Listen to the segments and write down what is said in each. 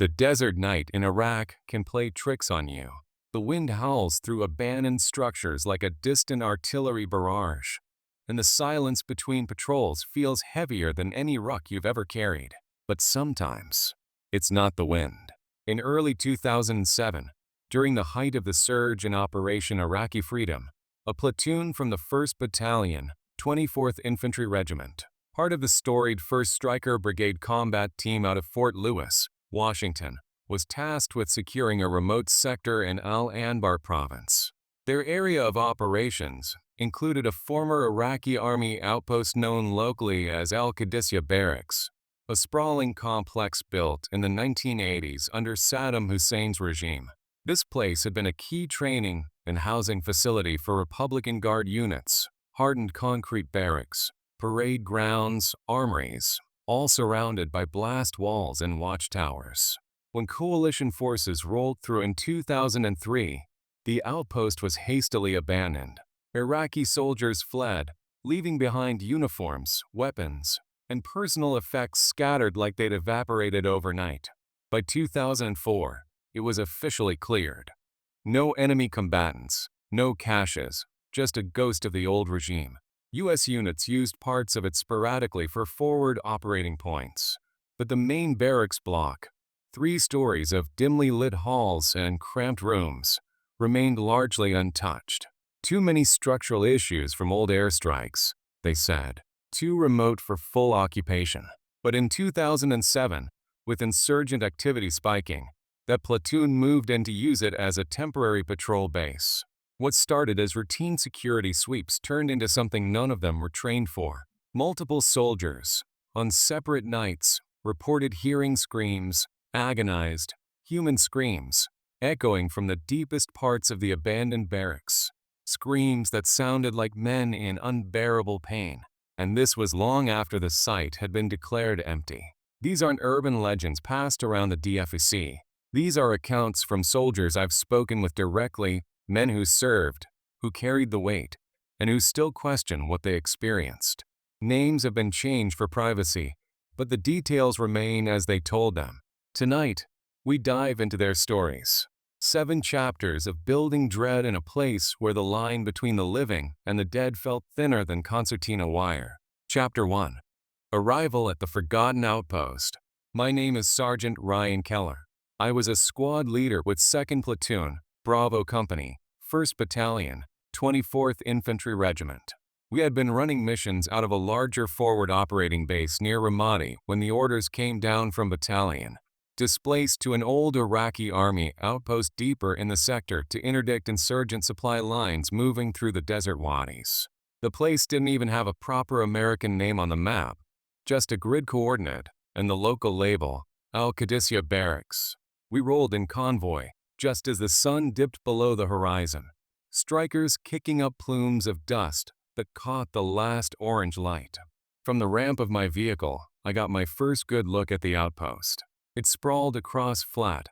The desert night in Iraq can play tricks on you. The wind howls through abandoned structures like a distant artillery barrage, and the silence between patrols feels heavier than any ruck you've ever carried. But sometimes, it's not the wind. In early 2007, during the height of the surge in Operation Iraqi Freedom, a platoon from the 1st Battalion, 24th Infantry Regiment, part of the storied 1st Stryker Brigade combat team out of Fort Lewis, Washington, was tasked with securing a remote sector in Al-Anbar province. Their area of operations included a former Iraqi army outpost known locally as Al-Qadisiyah Barracks, a sprawling complex built in the 1980s under Saddam Hussein's regime. This place had been a key training and housing facility for Republican Guard units, hardened concrete barracks, parade grounds, armories, all surrounded by blast walls and watchtowers. When coalition forces rolled through in 2003, the outpost was hastily abandoned. Iraqi soldiers fled, leaving behind uniforms, weapons, and personal effects scattered like they'd evaporated overnight. By 2004, it was officially cleared. No enemy combatants, no caches, just a ghost of the old regime. U.S. units used parts of it sporadically for forward operating points, but the main barracks block, 3 stories of dimly lit halls and cramped rooms, remained largely untouched. Too many structural issues from old airstrikes, they said. Too remote for full occupation. But in 2007, with insurgent activity spiking, that platoon moved in to use it as a temporary patrol base. What started as routine security sweeps turned into something none of them were trained for. Multiple soldiers, on separate nights, reported hearing screams, agonized, human screams, echoing from the deepest parts of the abandoned barracks. Screams that sounded like men in unbearable pain. And this was long after the site had been declared empty. These aren't urban legends passed around the DFEC. These are accounts from soldiers I've spoken with directly, men who served, who carried the weight, and who still question what they experienced. Names have been changed for privacy, but the details remain as they told them. Tonight, we dive into their stories. 7 chapters of building dread in a place where the line between the living and the dead felt thinner than concertina wire. Chapter 1. Arrival at the Forgotten Outpost. My name is Sergeant Ryan Keller. I was a squad leader with 2nd Platoon, Bravo Company, 1st Battalion, 24th Infantry Regiment. We had been running missions out of a larger forward operating base near Ramadi when the orders came down from battalion, displaced to an old Iraqi army outpost deeper in the sector to interdict insurgent supply lines moving through the desert wadis. The place didn't even have a proper American name on the map, just a grid coordinate and the local label, Al-Qadisiyah Barracks. We rolled in convoy, just as the sun dipped below the horizon, strikers kicking up plumes of dust that caught the last orange light. From the ramp of my vehicle, I got my first good look at the outpost. It sprawled across flat,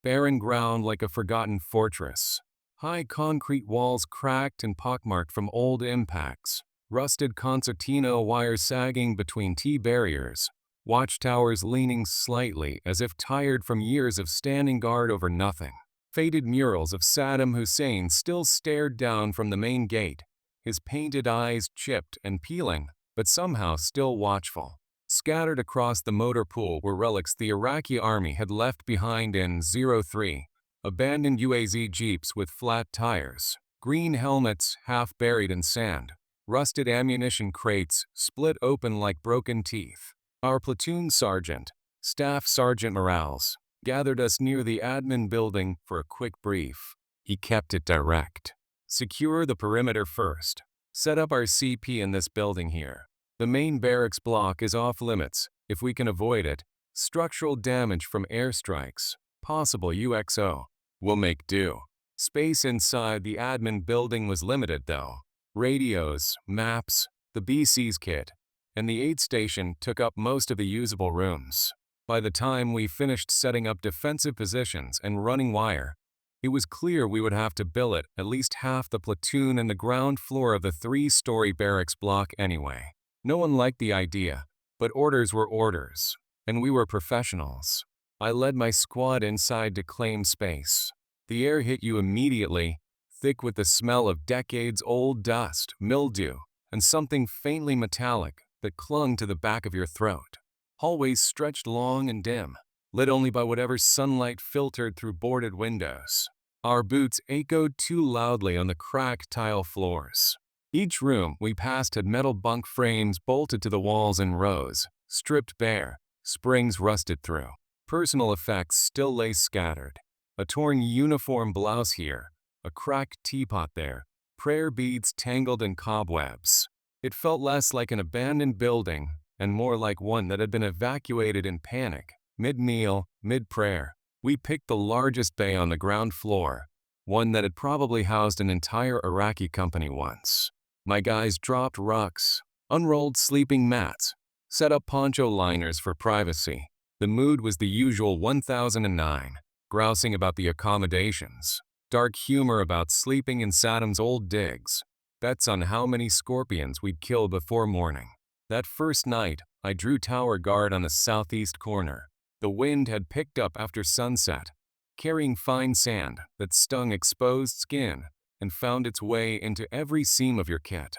barren ground like a forgotten fortress. High concrete walls cracked and pockmarked from old impacts, rusted concertina wire sagging between T-barriers, watchtowers leaning slightly as if tired from years of standing guard over nothing. Faded murals of Saddam Hussein still stared down from the main gate, his painted eyes chipped and peeling, but somehow still watchful. Scattered across the motor pool were relics the Iraqi army had left behind in 03, abandoned UAZ jeeps with flat tires, green helmets half buried in sand, rusted ammunition crates split open like broken teeth. Our platoon sergeant, Staff Sergeant Morales, gathered us near the admin building for a quick brief. He kept it direct. Secure the perimeter first. Set up our CP in this building here. The main barracks block is off limits, if we can avoid it. Structural damage from airstrikes, possible UXO. We'll make do. Space inside the admin building was limited though. Radios, maps, the BC's kit, and the aid station took up most of the usable rooms. By the time we finished setting up defensive positions and running wire, it was clear we would have to billet at least half the platoon in the ground floor of the 3-story barracks block anyway. No one liked the idea, but orders were orders, and we were professionals. I led my squad inside to claim space. The air hit you immediately, thick with the smell of decades-old dust, mildew, and something faintly metallic that clung to the back of your throat. Hallways stretched long and dim, lit only by whatever sunlight filtered through boarded windows. Our boots echoed too loudly on the cracked tile floors. Each room we passed had metal bunk frames bolted to the walls in rows, stripped bare, springs rusted through. Personal effects still lay scattered. A torn uniform blouse here, a cracked teapot there, prayer beads tangled in cobwebs. It felt less like an abandoned building and more like one that had been evacuated in panic. Mid-meal, mid-prayer, we picked the largest bay on the ground floor, one that had probably housed an entire Iraqi company once. My guys dropped rugs, unrolled sleeping mats, set up poncho liners for privacy. The mood was the usual 1009, grousing about the accommodations, dark humor about sleeping in Saddam's old digs, bets on how many scorpions we'd kill before morning. That first night, I drew tower guard on the southeast corner. The wind had picked up after sunset, carrying fine sand that stung exposed skin and found its way into every seam of your kit.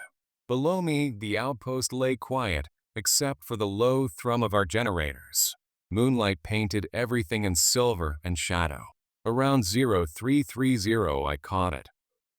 Below me, the outpost lay quiet except for the low thrum of our generators. Moonlight painted everything in silver and shadow. Around 0330 I caught it.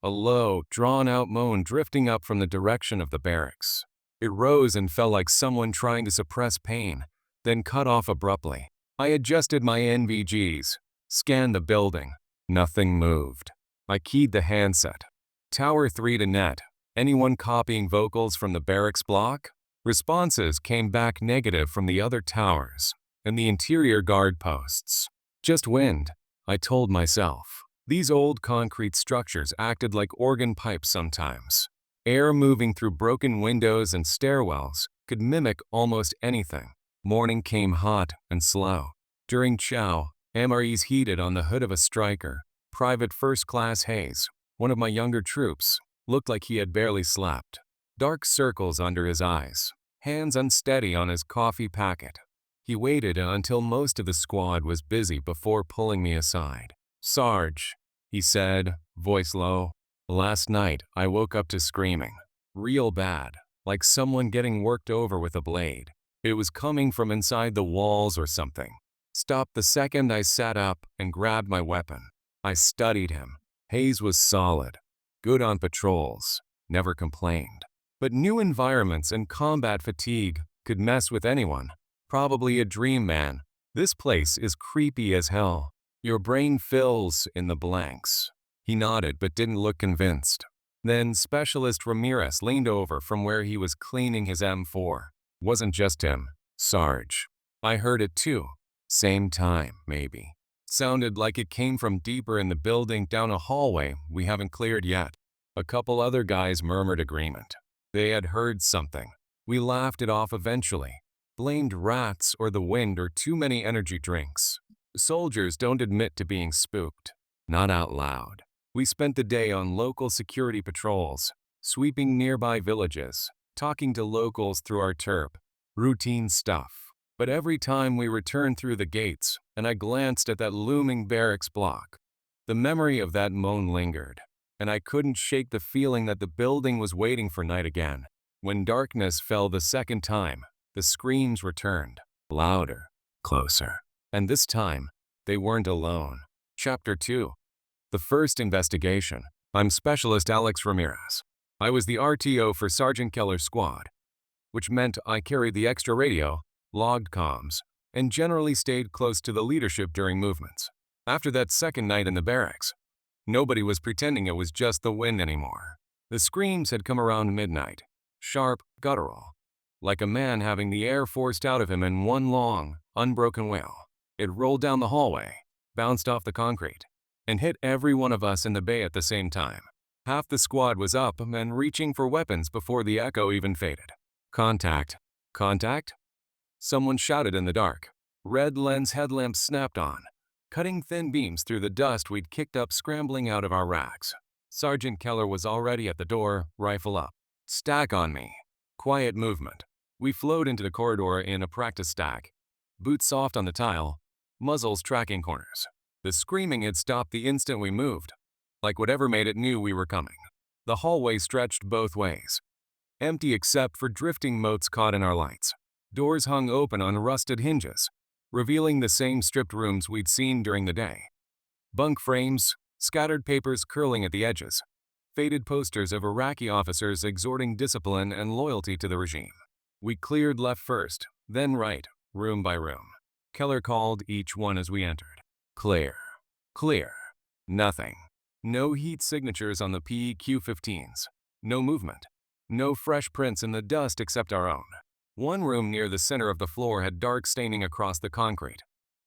A low, drawn-out moan drifting up from the direction of the barracks. It rose and fell like someone trying to suppress pain, then cut off abruptly. I adjusted my NVGs, scanned the building. Nothing moved. I keyed the handset. Tower 3 to net. Anyone copying vocals from the barracks block? Responses came back negative from the other towers and the interior guard posts. Just wind, I told myself. These old concrete structures acted like organ pipes sometimes. Air moving through broken windows and stairwells could mimic almost anything. Morning came hot and slow. During chow, MREs heated on the hood of a striker. Private First Class Hayes, one of my younger troops, looked like he had barely slept. Dark circles under his eyes, hands unsteady on his coffee packet. He waited until most of the squad was busy before pulling me aside. "Sarge," he said, voice low. "Last night I woke up to screaming. Real bad, like someone getting worked over with a blade. It was coming from inside the walls or something. Stopped the second I sat up and grabbed my weapon. I studied him. Hayes was solid. Good on patrols. Never complained. But new environments and combat fatigue could mess with anyone. Probably a dream, man. This place is creepy as hell. Your brain fills in the blanks." He nodded but didn't look convinced. Then Specialist Ramirez leaned over from where he was cleaning his M4. Wasn't just him. Sarge. I heard it too. Same time, maybe. Sounded like it came from deeper in the building down a hallway we haven't cleared yet. A couple other guys murmured agreement. They had heard something. We laughed it off eventually. Blamed rats or the wind or too many energy drinks. Soldiers don't admit to being spooked. Not out loud. We spent the day on local security patrols, sweeping nearby villages, talking to locals through our terp. Routine stuff. But every time we returned through the gates, and I glanced at that looming barracks block, the memory of that moan lingered, and I couldn't shake the feeling that the building was waiting for night again. When darkness fell the second time, the screams returned, louder, closer. And this time, they weren't alone. Chapter 2. The first investigation. I'm Specialist Alex Ramirez. I was the RTO for Sergeant Keller's squad, which meant I carried the extra radio, logged comms, and generally stayed close to the leadership during movements. After that second night in the barracks, nobody was pretending it was just the wind anymore. The screams had come around midnight, sharp, guttural, like a man having the air forced out of him in one long, unbroken wail. It rolled down the hallway, bounced off the concrete, and hit every one of us in the bay at the same time. Half the squad was up and reaching for weapons before the echo even faded. Contact. Contact? Someone shouted in the dark. Red lens headlamps snapped on, cutting thin beams through the dust we'd kicked up scrambling out of our racks. Sergeant Keller was already at the door, rifle up. Stack on me. Quiet movement. We flowed into the corridor in a practice stack. Boots soft on the tile, muzzles tracking corners. The screaming had stopped the instant we moved, like whatever made it knew we were coming. The hallway stretched both ways, empty except for drifting motes caught in our lights. Doors hung open on rusted hinges, revealing the same stripped rooms we'd seen during the day. Bunk frames, scattered papers curling at the edges, faded posters of Iraqi officers exhorting discipline and loyalty to the regime. We cleared left first, then right, room by room. Keller called each one as we entered. Clear. Clear. Nothing. No heat signatures on the PEQ-15s. No movement. No fresh prints in the dust except our own. One room near the center of the floor had dark staining across the concrete.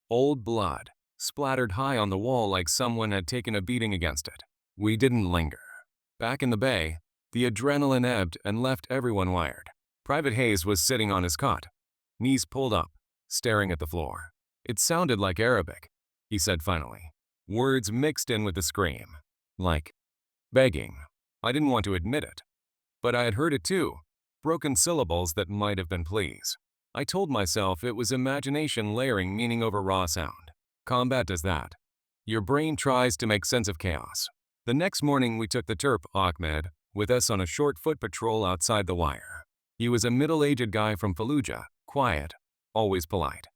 Old blood, splattered high on the wall like someone had taken a beating against it. We didn't linger. Back in the bay, the adrenaline ebbed and left everyone wired. Private Hayes was sitting on his cot, knees pulled up, staring at the floor. It sounded like Arabic, he said finally. Words mixed in with the scream. Like begging. I didn't want to admit it, but I had heard it too. Broken syllables that might have been pleas. I told myself it was imagination layering meaning over raw sound. Combat does that. Your brain tries to make sense of chaos. The next morning we took the Terp, Ahmed, with us on a short foot patrol outside the wire. He was a middle-aged guy from Fallujah, quiet, always polite,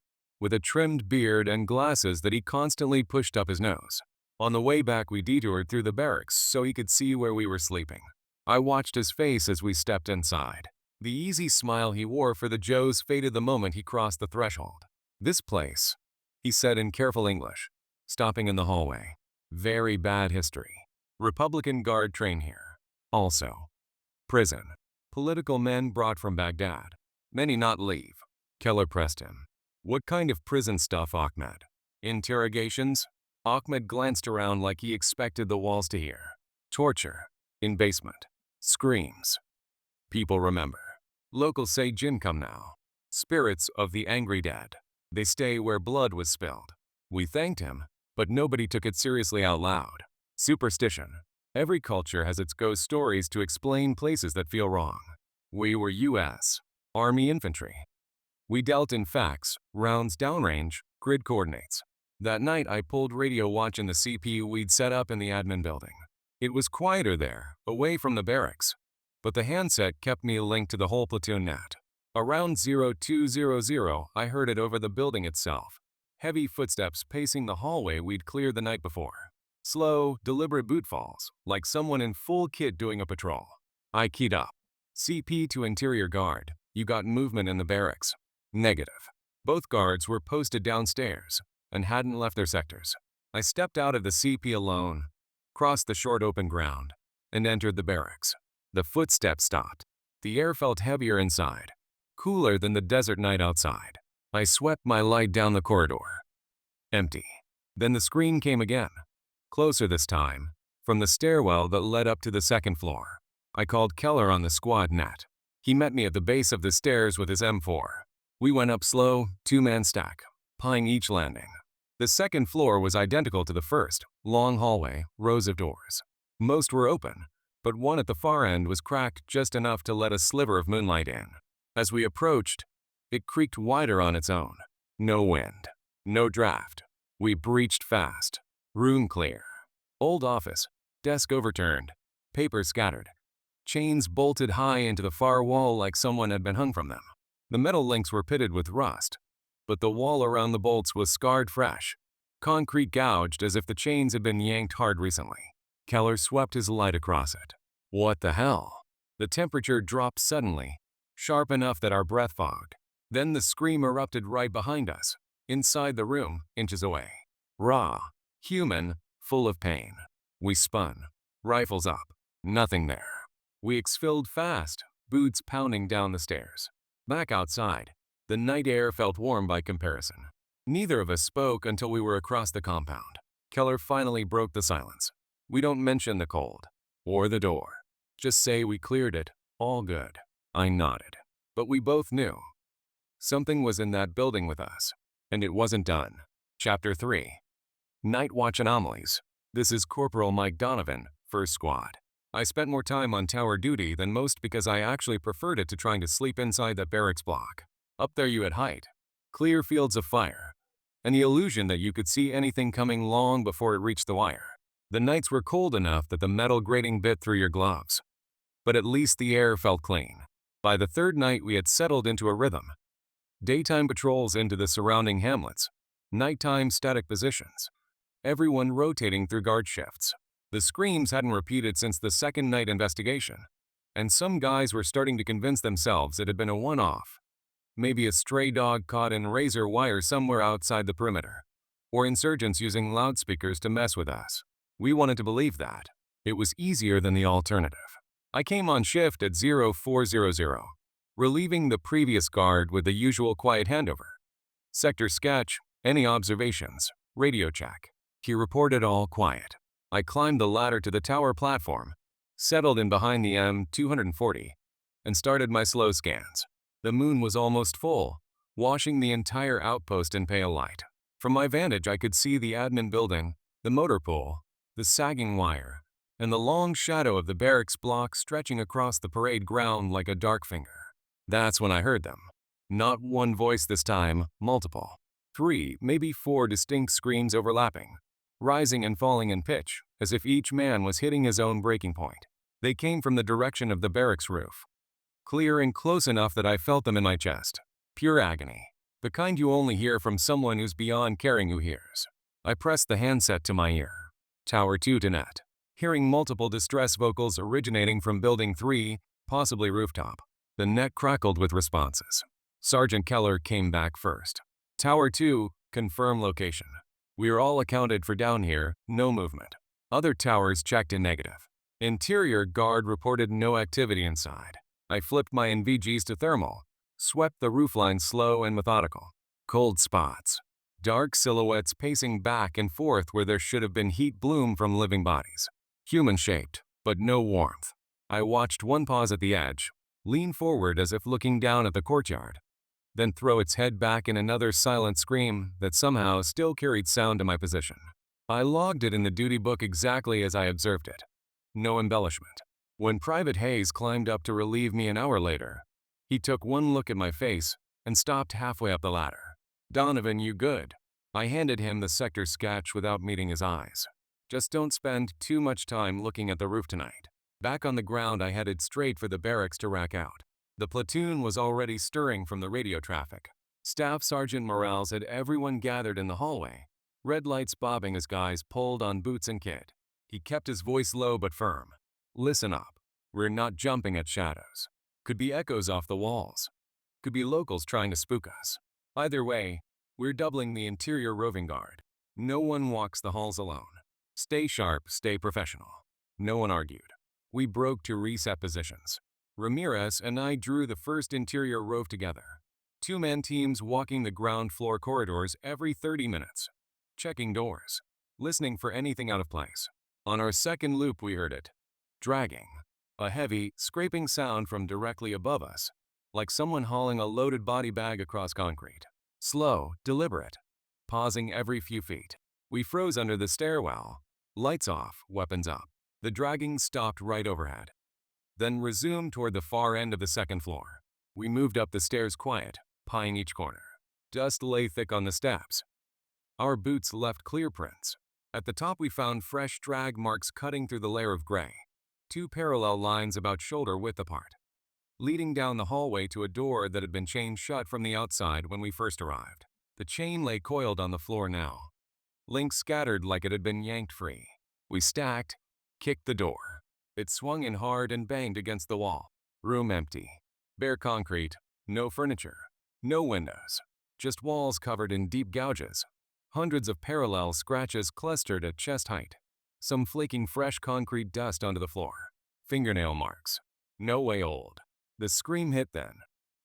with a trimmed beard and glasses that he constantly pushed up his nose. On the way back we detoured through the barracks so he could see where we were sleeping. I watched his face as we stepped inside. The easy smile he wore for the Joes faded the moment he crossed the threshold. This place, he said in careful English, stopping in the hallway. Very bad history. Republican Guard train here. Also, prison. Political men brought from Baghdad. Many not leave. Keller pressed him. What kind of prison stuff, Ahmed? Interrogations? Ahmed glanced around like he expected the walls to hear. Torture. In basement. Screams. People remember. Locals say jinn come now. Spirits of the angry dead. They stay where blood was spilled. We thanked him, but nobody took it seriously out loud. Superstition. Every culture has its ghost stories to explain places that feel wrong. We were U.S. Army infantry. We dealt in facts, rounds downrange, grid coordinates. That night I pulled radio watching the CP we'd set up in the admin building. It was quieter there, away from the barracks, but the handset kept me linked to the whole platoon net. Around 0200 I heard it over the building itself. Heavy footsteps pacing the hallway we'd cleared the night before. Slow, deliberate bootfalls, like someone in full kit doing a patrol. I keyed up. CP to interior guard, you got movement in the barracks. Negative. Both guards were posted downstairs and hadn't left their sectors. I stepped out of the CP alone, crossed the short open ground, and entered the barracks. The footsteps stopped. The air felt heavier inside, cooler than the desert night outside. I swept my light down the corridor. Empty. Then the scream came again. Closer this time, from the stairwell that led up to the second floor. I called Keller on the squad net. He met me at the base of the stairs with his M4. We went up slow, two-man stack, pieing each landing. The second floor was identical to the first, long hallway, rows of doors. Most were open, but one at the far end was cracked just enough to let a sliver of moonlight in. As we approached, it creaked wider on its own. No wind. No draft. We breached fast. Room clear. Old office. Desk overturned. Papers scattered. Chains bolted high into the far wall like someone had been hung from them. The metal links were pitted with rust, but the wall around the bolts was scarred fresh. Concrete gouged as if the chains had been yanked hard recently. Keller swept his light across it. What the hell? The temperature dropped suddenly, sharp enough that our breath fogged. Then the scream erupted right behind us, inside the room, inches away. Raw, human, full of pain. We spun, rifles up, nothing there. We exfilled fast, boots pounding down the stairs. Back outside, the night air felt warm by comparison. Neither of us spoke until we were across the compound. Keller finally broke the silence. We don't mention the cold, or the door. Just say we cleared it, all good. I nodded. But we both knew. Something was in that building with us, and it wasn't done. Chapter 3. Night Watch Anomalies. This is Corporal Mike Donovan, 1st Squad. I spent more time on tower duty than most because I actually preferred it to trying to sleep inside that barracks block. Up there you had height, clear fields of fire, and the illusion that you could see anything coming long before it reached the wire. The nights were cold enough that the metal grating bit through your gloves, but at least the air felt clean. By the third night, we had settled into a rhythm. Daytime patrols into the surrounding hamlets, nighttime static positions, everyone rotating through guard shifts. The screams hadn't repeated since the second night investigation, and some guys were starting to convince themselves it had been a one-off. Maybe a stray dog caught in razor wire somewhere outside the perimeter, or insurgents using loudspeakers to mess with us. We wanted to believe that. It was easier than the alternative. I came on shift at 0400, relieving the previous guard with the usual quiet handover. Sector sketch, any observations, radio check. He reported all quiet. I climbed the ladder to the tower platform, settled in behind the M240, and started my slow scans. The moon was almost full, washing the entire outpost in pale light. From my vantage, I could see the admin building, the motor pool, the sagging wire, and the long shadow of the barracks block stretching across the parade ground like a dark finger. That's when I heard them. Not one voice this time, multiple. 3, maybe 4 distinct screams overlapping, rising and falling in pitch, as if each man was hitting his own breaking point. They came from the direction of the barracks roof, clear and close enough that I felt them in my chest. Pure agony. The kind you only hear from someone who's beyond caring who hears. I pressed the handset to my ear. Tower 2 to net. Hearing multiple distress vocals originating from Building 3, possibly rooftop. The net crackled with responses. Sergeant Keller came back first. Tower 2, confirm location. We are all accounted for down here, no movement. Other towers checked in negative. Interior guard reported no activity inside. I flipped my NVGs to thermal, swept the roofline slow and methodical. Cold spots. Dark silhouettes pacing back and forth where there should have been heat bloom from living bodies. Human-shaped, but no warmth. I watched one pause at the edge, lean forward as if looking down at the courtyard, then throw its head back in another silent scream that somehow still carried sound to my position. I logged it in the duty book exactly as I observed it. No embellishment. When Private Hayes climbed up to relieve me an hour later, he took one look at my face and stopped halfway up the ladder. "Donovan, you good?" I handed him the sector sketch without meeting his eyes. "Just don't spend too much time looking at the roof tonight." Back on the ground, I headed straight for the barracks to rack out. The platoon was already stirring from the radio traffic. Staff Sergeant Morales had everyone gathered in the hallway, red lights bobbing as guys pulled on boots and kid. He kept his voice low but firm. "Listen up. We're not jumping at shadows. Could be echoes off the walls. Could be locals trying to spook us. Either way, we're doubling the interior roving guard. No one walks the halls alone. Stay sharp, stay professional." No one argued. We broke to reset positions. Ramirez and I drew the first interior rove together. 2-man teams walking the ground floor corridors every 30 minutes, checking doors, listening for anything out of place. On our second loop, we heard it. Dragging. A heavy, scraping sound from directly above us, like someone hauling a loaded body bag across concrete. Slow, deliberate, pausing every few feet. We froze under the stairwell. Lights off, weapons up. The dragging stopped right overhead, then resumed toward the far end of the second floor. We moved up the stairs quiet, pieing each corner. Dust lay thick on the steps. Our boots left clear prints. At the top we found fresh drag marks cutting through the layer of gray, 2 parallel lines about shoulder width apart, leading down the hallway to a door that had been chained shut from the outside when we first arrived. The chain lay coiled on the floor now, links scattered like it had been yanked free. We stacked, kicked the door. It swung in hard and banged against the wall. Room empty. Bare concrete, no furniture, no windows, just walls covered in deep gouges. Hundreds of parallel scratches clustered at chest height. Some flaking fresh concrete dust onto the floor. Fingernail marks. No way old. The scream hit then,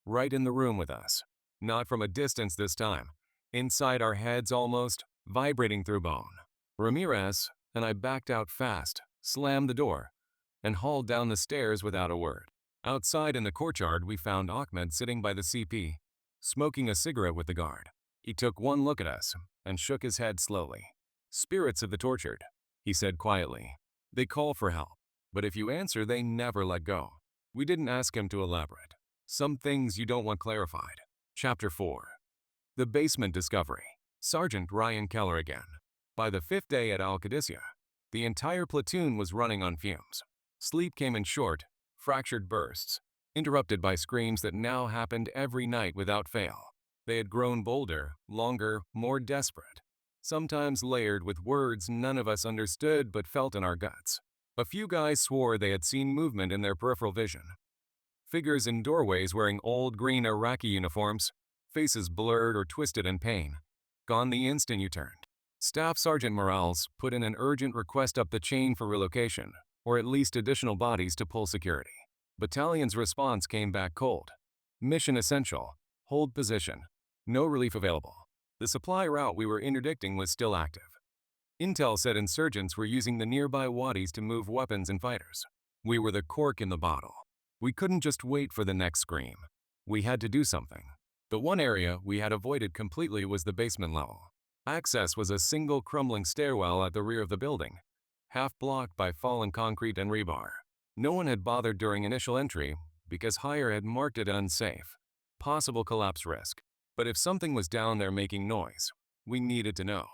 right in the room with us. Not from a distance this time. Inside our heads almost, vibrating through bone. Ramirez and I backed out fast, slammed the door, and hauled down the stairs without a word. Outside in the courtyard, we found Ahmed sitting by the CP, smoking a cigarette with the guard. He took one look at us and shook his head slowly. "Spirits of the tortured," he said quietly. "They call for help, but if you answer, they never let go." We didn't ask him to elaborate. Some things you don't want clarified. Chapter 4. The Basement Discovery. Sergeant Ryan Keller again. By the fifth day at Al Qadisiyah, the entire platoon was running on fumes. Sleep came in short, fractured bursts, interrupted by screams that now happened every night without fail. They had grown bolder, longer, more desperate, sometimes layered with words none of us understood but felt in our guts. A few guys swore they had seen movement in their peripheral vision. Figures in doorways wearing old green Iraqi uniforms, faces blurred or twisted in pain. Gone the instant you turned. Staff Sergeant Morales put in an urgent request up the chain for relocation, or at least additional bodies to pull security. Battalion's response came back cold. Mission essential. Hold position. No relief available. The supply route we were interdicting was still active. Intel said insurgents were using the nearby wadis to move weapons and fighters. We were the cork in the bottle. We couldn't just wait for the next scream. We had to do something. The one area we had avoided completely was the basement level. Access was a single crumbling stairwell at the rear of the building, half blocked by fallen concrete and rebar. No one had bothered during initial entry because Hire had marked it unsafe. Possible collapse risk. But if something was down there making noise, we needed to know.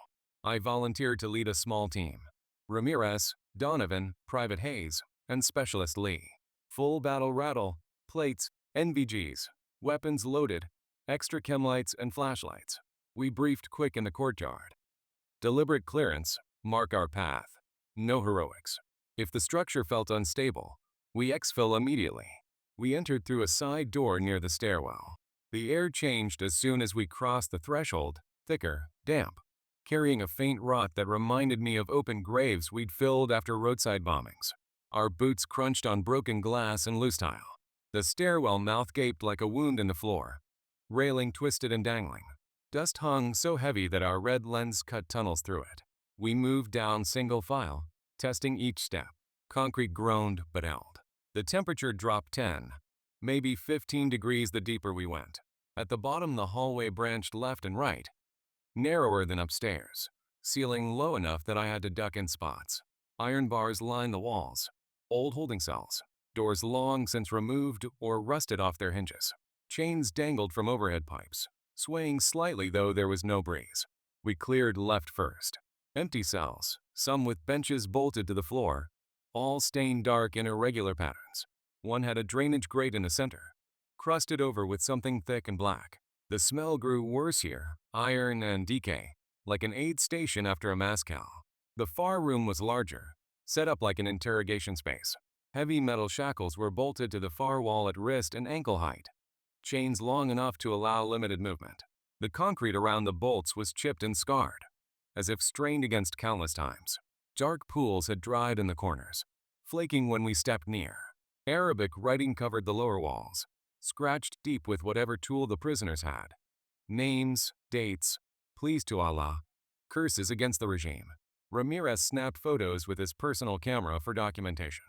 I volunteered to lead a small team. Ramirez, Donovan, Private Hayes, and Specialist Lee. Full battle rattle, plates, NVGs, weapons loaded, extra chem lights and flashlights. We briefed quick in the courtyard. Deliberate clearance, mark our path. No heroics. If the structure felt unstable, we exfil immediately. We entered through a side door near the stairwell. The air changed as soon as we crossed the threshold, thicker, damp, carrying a faint rot that reminded me of open graves we'd filled after roadside bombings. Our boots crunched on broken glass and loose tile. The stairwell mouth gaped like a wound in the floor. Railing twisted and dangling. Dust hung so heavy that our red lens cut tunnels through it. We moved down single file, testing each step. Concrete groaned but held. The temperature dropped 10, maybe 15 degrees the deeper we went. At the bottom the hallway branched left and right, narrower than upstairs, ceiling low enough that I had to duck in spots. Iron bars lined the walls, old holding cells, doors long since removed or rusted off their hinges. Chains dangled from overhead pipes, swaying slightly though there was no breeze. We cleared left first. Empty cells, some with benches bolted to the floor, all stained dark in irregular patterns. One had a drainage grate in the center, crusted over with something thick and black. The smell grew worse here, iron and decay, like an aid station after a mass cal. The far room was larger, set up like an interrogation space. Heavy metal shackles were bolted to the far wall at wrist and ankle height, chains long enough to allow limited movement. The concrete around the bolts was chipped and scarred, as if strained against countless times. Dark pools had dried in the corners, flaking when we stepped near. Arabic writing covered the lower walls, scratched deep with whatever tool the prisoners had. Names, dates, pleas to Allah, curses against the regime. Ramirez snapped photos with his personal camera for documentation.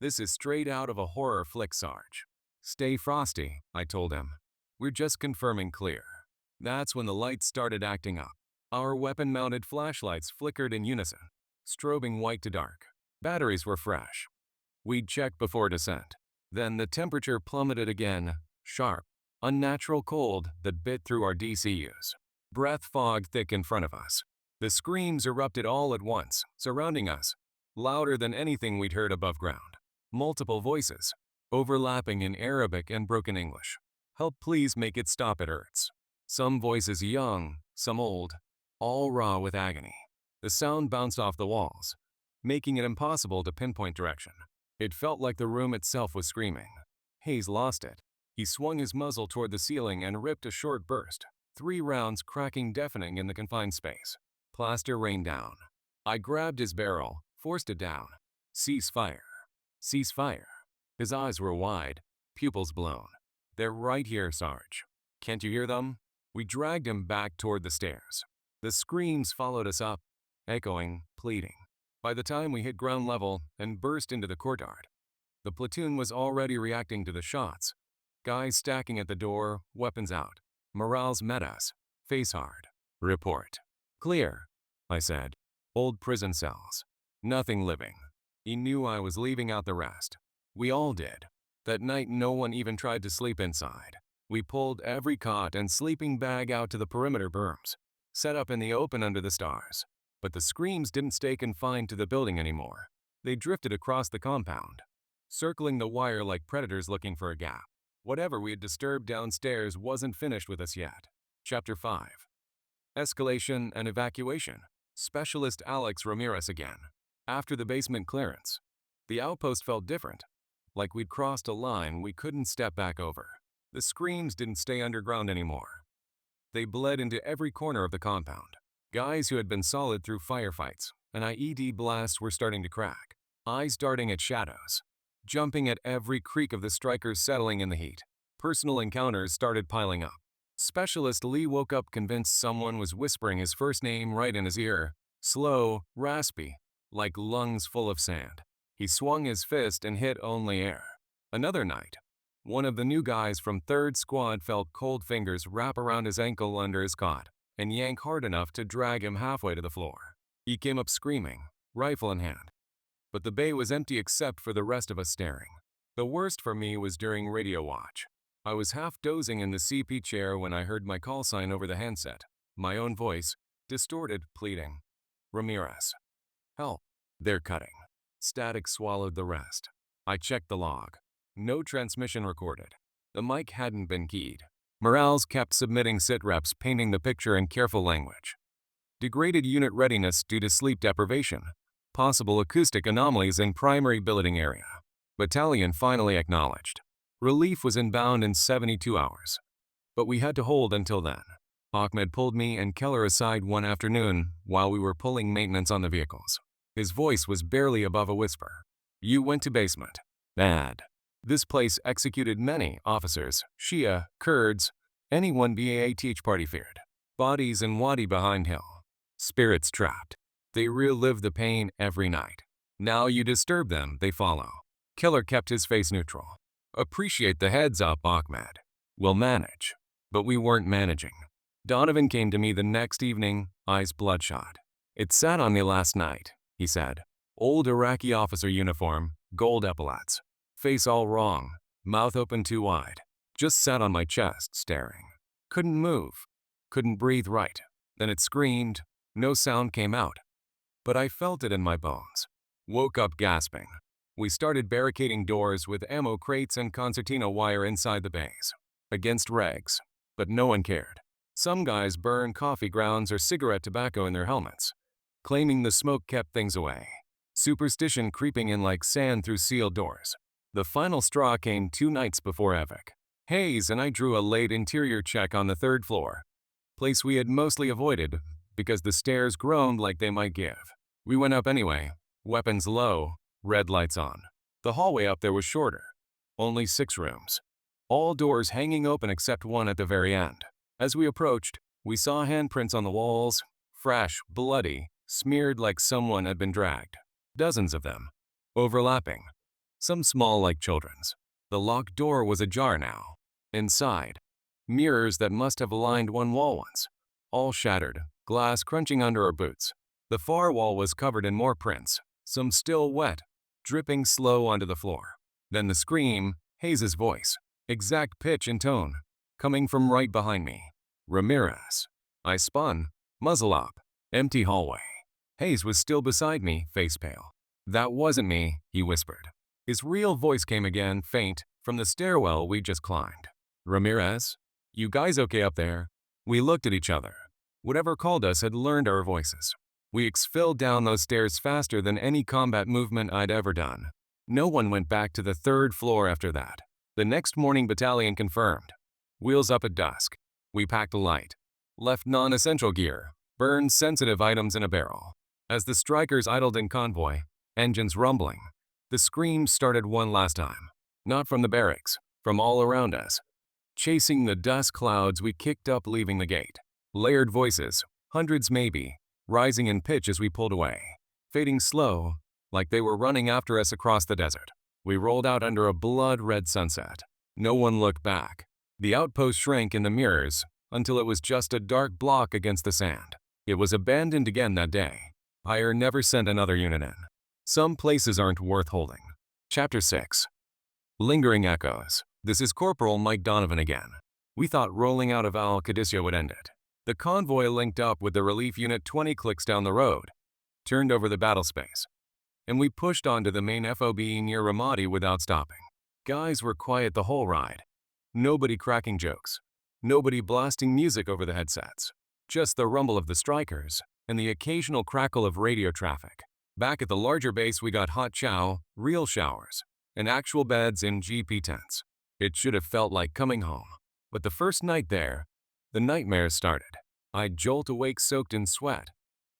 This is straight out of a horror flick, Sarge. Stay frosty, I told him. We're just confirming clear. That's when the lights started acting up. Our weapon-mounted flashlights flickered in unison, strobing white to dark. Batteries were fresh. We'd checked before descent. Then the temperature plummeted again, sharp, unnatural cold that bit through our DCUs. Breath fog thick in front of us. The screams erupted all at once, surrounding us, louder than anything we'd heard above ground. Multiple voices, overlapping in Arabic and broken English. Help please make it stop, it hurts. Some voices young, some old, all raw with agony. The sound bounced off the walls, making it impossible to pinpoint direction. It felt like the room itself was screaming. Hayes lost it. He swung his muzzle toward the ceiling and ripped a short burst, 3 rounds cracking deafening in the confined space. Plaster rained down. I grabbed his barrel, forced it down. Cease fire. Cease fire. His eyes were wide, pupils blown. They're right here, Sarge. Can't you hear them? We dragged him back toward the stairs. The screams followed us up, echoing, pleading. By the time we hit ground level and burst into the courtyard, the platoon was already reacting to the shots. Guys stacking at the door, weapons out. Morales met us, face hard. Report. Clear, I said. Old prison cells. Nothing living. He knew I was leaving out the rest. We all did. That night no one even tried to sleep inside. We pulled every cot and sleeping bag out to the perimeter berms, set up in the open under the stars. But the screams didn't stay confined to the building anymore. They drifted across the compound, circling the wire like predators looking for a gap. Whatever we had disturbed downstairs wasn't finished with us yet. Chapter 5. Escalation and Evacuation. Specialist Alex Ramirez again. After the basement clearance, the outpost felt different, like we'd crossed a line we couldn't step back over. The screams didn't stay underground anymore. They bled into every corner of the compound. Guys who had been solid through firefights and IED blasts were starting to crack, eyes darting at shadows, jumping at every creak of the strikers settling in the heat. Personal encounters started piling up. Specialist Lee woke up convinced someone was whispering his first name right in his ear, slow, raspy, like lungs full of sand. He swung his fist and hit only air. Another night, one of the new guys from 3rd Squad felt cold fingers wrap around his ankle under his cot and yank hard enough to drag him halfway to the floor. He came up screaming, rifle in hand. But the bay was empty except for the rest of us staring. The worst for me was during radio watch. I was half dozing in the CP chair when I heard my call sign over the handset. My own voice, distorted, pleading. Ramirez. Help. They're cutting. Static swallowed the rest. I checked the log. No transmission recorded. The mic hadn't been keyed. Morales kept submitting sit reps painting the picture in careful language. Degraded unit readiness due to sleep deprivation. Possible acoustic anomalies in primary billeting area. Battalion finally acknowledged. Relief was inbound in 72 hours. But we had to hold until then. Ahmed pulled me and Keller aside one afternoon while we were pulling maintenance on the vehicles. His voice was barely above a whisper. You went to basement. Bad. This place executed many officers, Shia, Kurds, anyone BAATH party feared. Bodies in Wadi behind hill. Spirits trapped. They relive the pain every night. Now you disturb them, they follow. Keller kept his face neutral. Appreciate the heads up, Ahmed. We'll manage. But we weren't managing. Donovan came to me the next evening, eyes bloodshot. It sat on me last night, he said. Old Iraqi officer uniform, gold epaulets. Face all wrong, mouth open too wide. Just sat on my chest, staring. Couldn't move. Couldn't breathe right. Then it screamed. No sound came out. But I felt it in my bones. Woke up gasping. We started barricading doors with ammo crates and concertina wire inside the bays. Against regs. But no one cared. Some guys burned coffee grounds or cigarette tobacco in their helmets, claiming the smoke kept things away. Superstition creeping in like sand through sealed doors. The final straw came 2 nights before Epic. Hayes and I drew a late interior check on the 3rd floor. Place we had mostly avoided because the stairs groaned like they might give. We went up anyway, weapons low, red lights on. The hallway up there was shorter. Only 6 rooms. All doors hanging open except one at the very end. As we approached, we saw handprints on the walls, fresh, bloody, smeared like someone had been dragged. Dozens of them. Overlapping. Some small like children's. The locked door was ajar now. Inside, mirrors that must have lined one wall once. All shattered, glass crunching under our boots. The far wall was covered in more prints, some still wet, dripping slow onto the floor. Then the scream, Hayes' voice, exact pitch and tone, coming from right behind me. Ramirez. I spun, muzzle up, empty hallway. Hayes was still beside me, face pale. That wasn't me, he whispered. His real voice came again, faint, from the stairwell we just climbed. Ramirez? You guys okay up there? We looked at each other. Whatever called us had learned our voices. We exfilled down those stairs faster than any combat movement I'd ever done. No one went back to the 3rd floor after that. The next morning battalion confirmed. Wheels up at dusk. We packed a light. Left non-essential gear. Burned sensitive items in a barrel. As the strikers idled in convoy, engines rumbling, the screams started one last time. Not from the barracks, from all around us. Chasing the dust clouds we kicked up leaving the gate. Layered voices, hundreds maybe, rising in pitch as we pulled away. Fading slow, like they were running after us across the desert. We rolled out under a blood-red sunset. No one looked back. The outpost shrank in the mirrors until it was just a dark block against the sand. It was abandoned again that day. Hire never sent another unit in. Some places aren't worth holding. Chapter 6. Lingering Echoes. This is Corporal Mike Donovan again. We thought rolling out of Al Qadisiyah would end it. The convoy linked up with the relief unit 20 clicks down the road, turned over the battle space, and we pushed onto the main FOB near Ramadi without stopping. Guys were quiet the whole ride. Nobody cracking jokes. Nobody blasting music over the headsets. Just the rumble of the strikers and the occasional crackle of radio traffic. Back at the larger base, we got hot chow, real showers, and actual beds in GP tents. It should have felt like coming home. But the first night there, the nightmares started. I'd jolt awake soaked in sweat,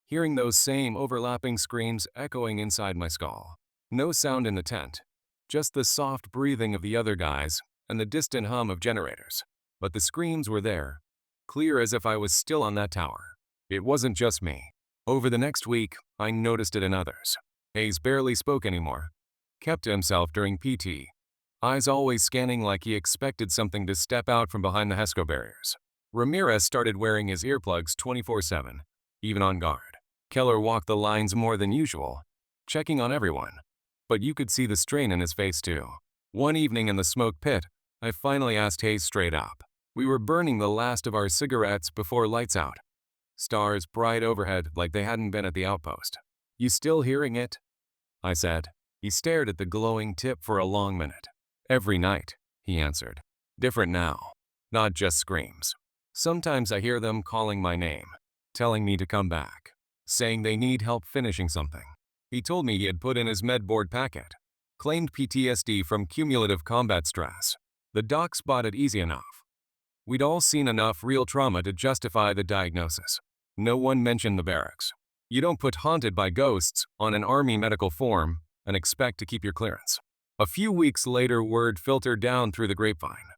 hearing those same overlapping screams echoing inside my skull. No sound in the tent, just the soft breathing of the other guys and the distant hum of generators. But the screams were there, clear as if I was still on that tower. It wasn't just me. Over the next week, I noticed it in others. Hayes barely spoke anymore, kept to himself during PT, eyes always scanning like he expected something to step out from behind the HESCO barriers. Ramirez started wearing his earplugs 24/7, even on guard. Keller walked the lines more than usual, checking on everyone, but you could see the strain in his face too. One evening in the smoke pit, I finally asked Hayes straight up. We were burning the last of our cigarettes before lights out. Stars bright overhead like they hadn't been at the outpost. "You still hearing it?" I said. He stared at the glowing tip for a long minute. "Every night," he answered. "Different now. Not just screams. Sometimes I hear them calling my name, telling me to come back, saying they need help finishing something." He told me he had put in his med board packet, claimed PTSD from cumulative combat stress. The doc spotted easy enough. We'd all seen enough real trauma to justify the diagnosis. No one mentioned the barracks. You don't put "haunted by ghosts" on an army medical form and expect to keep your clearance. A few weeks later, word filtered down through the grapevine.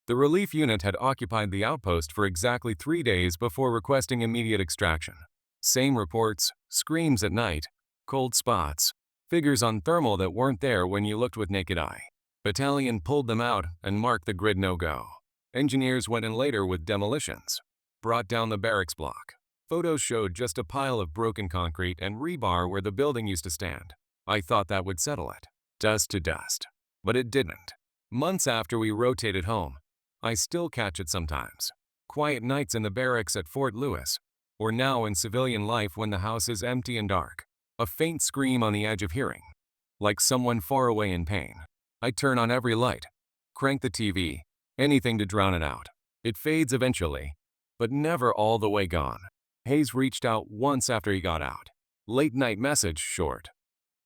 The relief unit had occupied the outpost for exactly 3 days before requesting immediate extraction. Same reports, screams at night, cold spots, figures on thermal that weren't there when you looked with naked eye. Battalion pulled them out and marked the grid no-go. Engineers went in later with demolitions, brought down the barracks block. Photos showed just a pile of broken concrete and rebar where the building used to stand. I thought that would settle it. Dust to dust. But it didn't. Months after we rotated home, I still catch it sometimes. Quiet nights in the barracks at Fort Lewis, or now in civilian life when the house is empty and dark. A faint scream on the edge of hearing, like someone far away in pain. I turn on every light, crank the TV, anything to drown it out. It fades eventually, but never all the way gone. Hayes reached out once after he got out. Late night message short.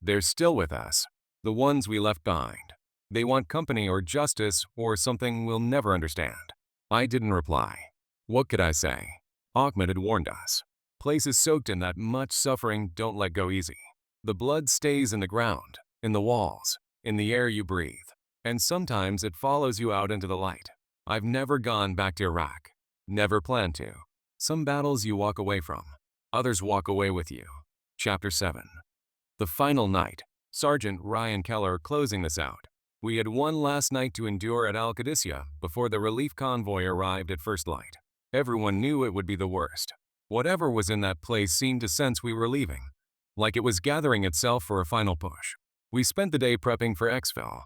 "They're still with us. The ones we left behind. They want company or justice or something we'll never understand." I didn't reply. What could I say? Ahmed had warned us. Places soaked in that much suffering don't let go easy. The blood stays in the ground, in the walls, in the air you breathe. And sometimes it follows you out into the light. I've never gone back to Iraq. Never plan to. Some battles you walk away from. Others walk away with you. Chapter 7. The final night. Sergeant Ryan Keller closing this out. We had one last night to endure at Al-Qadisiyah before the relief convoy arrived at first light. Everyone knew it would be the worst. Whatever was in that place seemed to sense we were leaving, like it was gathering itself for a final push. We spent the day prepping for exfil,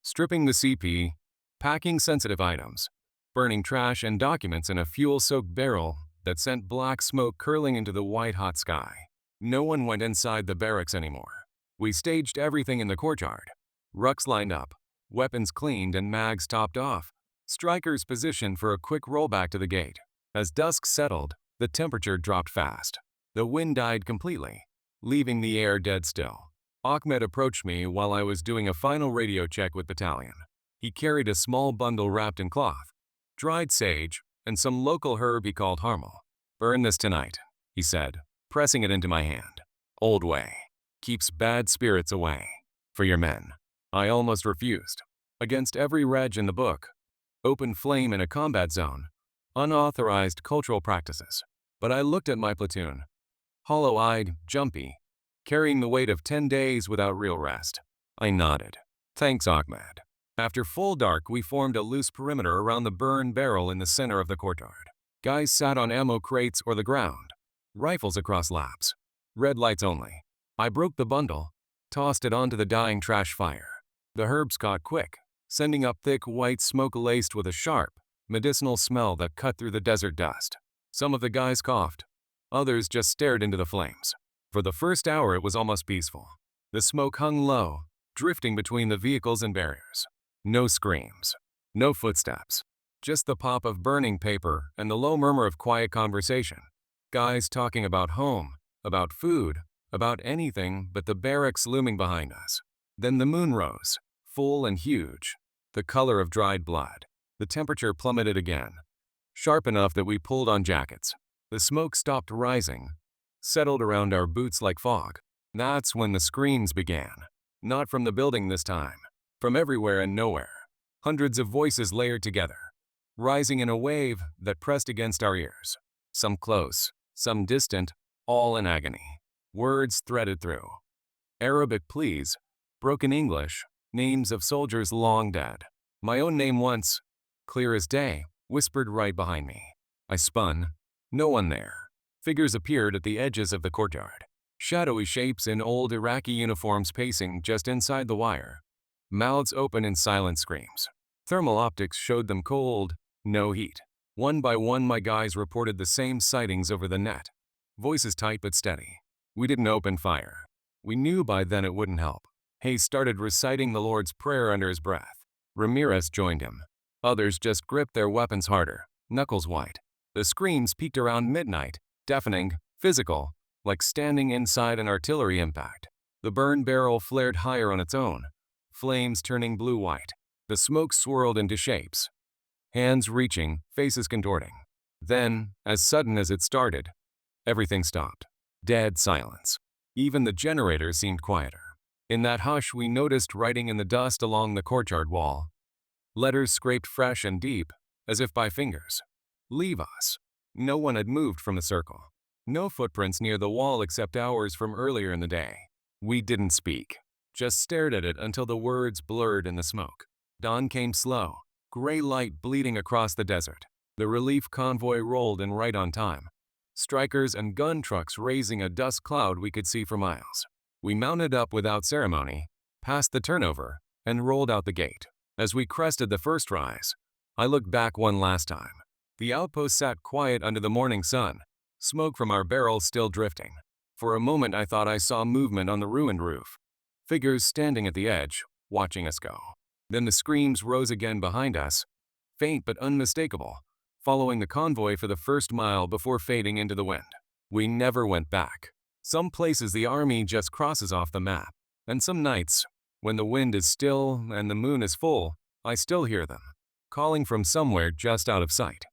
stripping the CP, packing sensitive items, burning trash and documents in a fuel-soaked barrel that sent black smoke curling into the white-hot sky. No one went inside the barracks anymore. We staged everything in the courtyard. Rucks lined up, weapons cleaned and mags topped off, strikers positioned for a quick rollback to the gate. As dusk settled, the temperature dropped fast. The wind died completely, leaving the air dead still. Ahmed approached me while I was doing a final radio check with battalion. He carried a small bundle wrapped in cloth, dried sage, and some local herb he called harmal. "Burn this tonight," he said, pressing it into my hand. "Old way. Keeps bad spirits away. For your men." I almost refused. Against every reg in the book. Open flame in a combat zone. Unauthorized cultural practices. But I looked at my platoon. Hollow-eyed, jumpy, carrying the weight of 10 days without real rest. I nodded. "Thanks, Ahmed." After full dark, we formed a loose perimeter around the burn barrel in the center of the courtyard. Guys sat on ammo crates or the ground, rifles across laps. Red lights only. I broke the bundle, tossed it onto the dying trash fire. The herbs caught quick, sending up thick white smoke laced with a sharp, medicinal smell that cut through the desert dust. Some of the guys coughed. Others just stared into the flames. For the first hour, it was almost peaceful. The smoke hung low, drifting between the vehicles and barriers. No screams. No footsteps. Just the pop of burning paper and the low murmur of quiet conversation. Guys talking about home, about food, about anything but the barracks looming behind us. Then the moon rose, full and huge, the color of dried blood. The temperature plummeted again, sharp enough that we pulled on jackets. The smoke stopped rising, settled around our boots like fog. That's when the screams began. Not from the building this time, from everywhere and nowhere. Hundreds of voices layered together, rising in a wave that pressed against our ears. Some close, some distant, all in agony. Words threaded through. Arabic pleas, broken English, names of soldiers long dead. My own name once, clear as day, whispered right behind me. I spun. No one there. Figures appeared at the edges of the courtyard. Shadowy shapes in old Iraqi uniforms pacing just inside the wire. Mouths open in silent screams. Thermal optics showed them cold, no heat. One by one, my guys reported the same sightings over the net. Voices tight but steady. We didn't open fire. We knew by then it wouldn't help. Hayes started reciting the Lord's Prayer under his breath. Ramirez joined him. Others just gripped their weapons harder, knuckles white. The screams peaked around midnight, deafening, physical, like standing inside an artillery impact. The burn barrel flared higher on its own, flames turning blue-white. The smoke swirled into shapes, hands reaching, faces contorting. Then, as sudden as it started, everything stopped. Dead silence. Even the generator seemed quieter. In that hush, we noticed writing in the dust along the courtyard wall. Letters scraped fresh and deep, as if by fingers. Leave us. No one had moved from the circle. No footprints near the wall except ours from earlier in the day. We didn't speak, just stared at it until the words blurred in the smoke. Dawn came slow, gray light bleeding across the desert. The relief convoy rolled in right on time. Strikers and gun trucks raising a dust cloud we could see for miles. We mounted up without ceremony, passed the turnover, and rolled out the gate. As we crested the first rise, I looked back one last time. The outpost sat quiet under the morning sun, smoke from our barrels still drifting. For a moment I thought I saw movement on the ruined roof. Figures standing at the edge, watching us go. Then the screams rose again behind us, faint but unmistakable, following the convoy for the first mile before fading into the wind. We never went back. Some places the army just crosses off the map, and some nights, when the wind is still and the moon is full, I still hear them, calling from somewhere just out of sight.